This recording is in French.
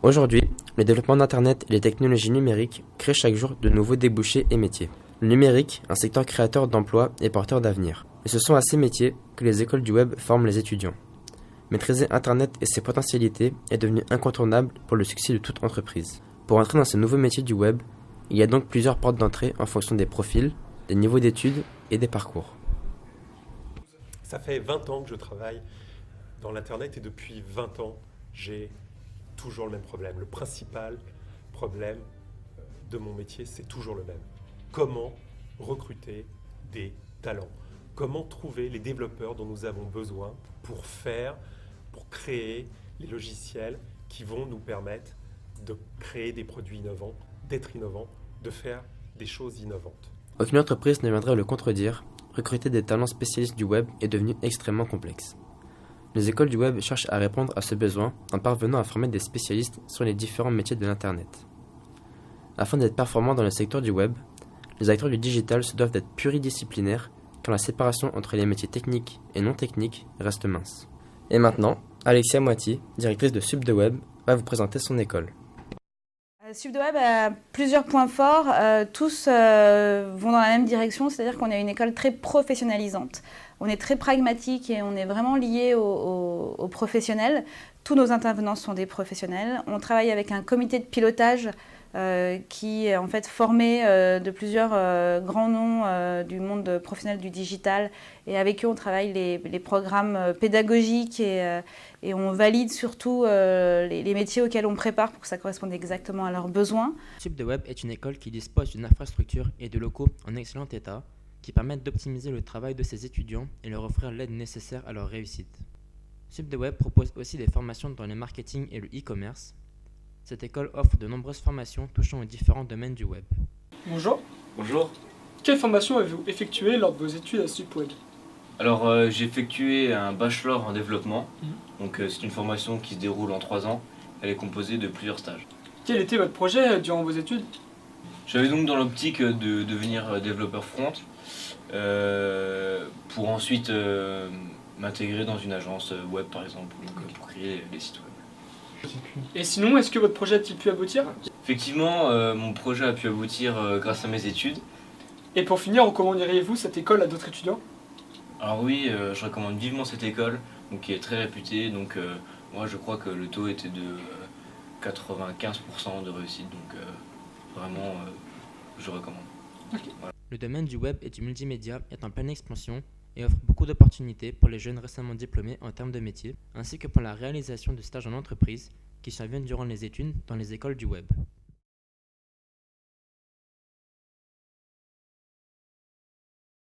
Aujourd'hui, le développement d'Internet et les technologies numériques créent chaque jour de nouveaux débouchés et métiers. Le numérique, un secteur créateur d'emplois et porteur d'avenir. Et ce sont à ces métiers que les écoles du web forment les étudiants. Maîtriser Internet et ses potentialités est devenu incontournable pour le succès de toute entreprise. Pour entrer dans ces nouveaux métiers du web, il y a donc plusieurs portes d'entrée en fonction des profils, des niveaux d'études et des parcours. Ça fait 20 ans que je travaille dans l'Internet et depuis 20 ans, j'ai toujours le même problème. Le principal problème de mon métier, c'est toujours le même. Comment recruter des talents? Comment trouver les développeurs dont nous avons besoin pour créer les logiciels qui vont nous permettre de créer des produits innovants, d'être innovants, de faire des choses innovantes. Aucune entreprise ne viendrait le contredire, recruter des talents spécialistes du web est devenu extrêmement complexe. Les écoles du web cherchent à répondre à ce besoin en parvenant à former des spécialistes sur les différents métiers de l'Internet. Afin d'être performants dans le secteur du web, les acteurs du digital se doivent d'être pluridisciplinaires car la séparation entre les métiers techniques et non techniques reste mince. Et maintenant, Alexia Moiti, directrice de SubDeWeb, va vous présenter son école. SubDeWeb a plusieurs points forts, tous vont dans la même direction, c'est-à-dire qu'on est une école très professionnalisante. On est très pragmatique et on est vraiment lié aux professionnels. Tous nos intervenants sont des professionnels. On travaille avec un comité de pilotage qui est en fait formé de plusieurs grands noms du monde professionnel du digital, et avec eux on travaille les programmes pédagogiques et on valide surtout les métiers auxquels on prépare pour que ça corresponde exactement à leurs besoins. SubDeWeb est une école qui dispose d'une infrastructure et de locaux en excellent état qui permettent d'optimiser le travail de ses étudiants et leur offrir l'aide nécessaire à leur réussite. SubDeWeb propose aussi des formations dans le marketing et le e-commerce. Cette école offre de nombreuses formations touchant aux différents domaines du web. Bonjour. Bonjour. Quelle formation avez-vous effectuée lors de vos études à SubWeb? Alors j'ai effectué un bachelor en développement, donc c'est une formation qui se déroule en 3 ans. Elle est composée de plusieurs stages. Quel était votre projet durant vos études? J'avais donc dans l'optique de devenir développeur front pour ensuite m'intégrer dans une agence web par exemple, donc, pour créer des sites web. Et sinon, est-ce que votre projet a-t-il pu aboutir? Effectivement, mon projet a pu aboutir grâce à mes études. Et pour finir, recommanderiez-vous cette école à d'autres étudiants? Alors oui, je recommande vivement cette école, donc, qui est très réputée. Donc moi je crois que le taux était de 95% de réussite, donc vraiment je recommande. Okay. Voilà. Le domaine du web et du multimédia est en pleine expansion et offre beaucoup d'opportunités pour les jeunes récemment diplômés en termes de métier, ainsi que pour la réalisation de stages en entreprise qui surviennent durant les études dans les écoles du web.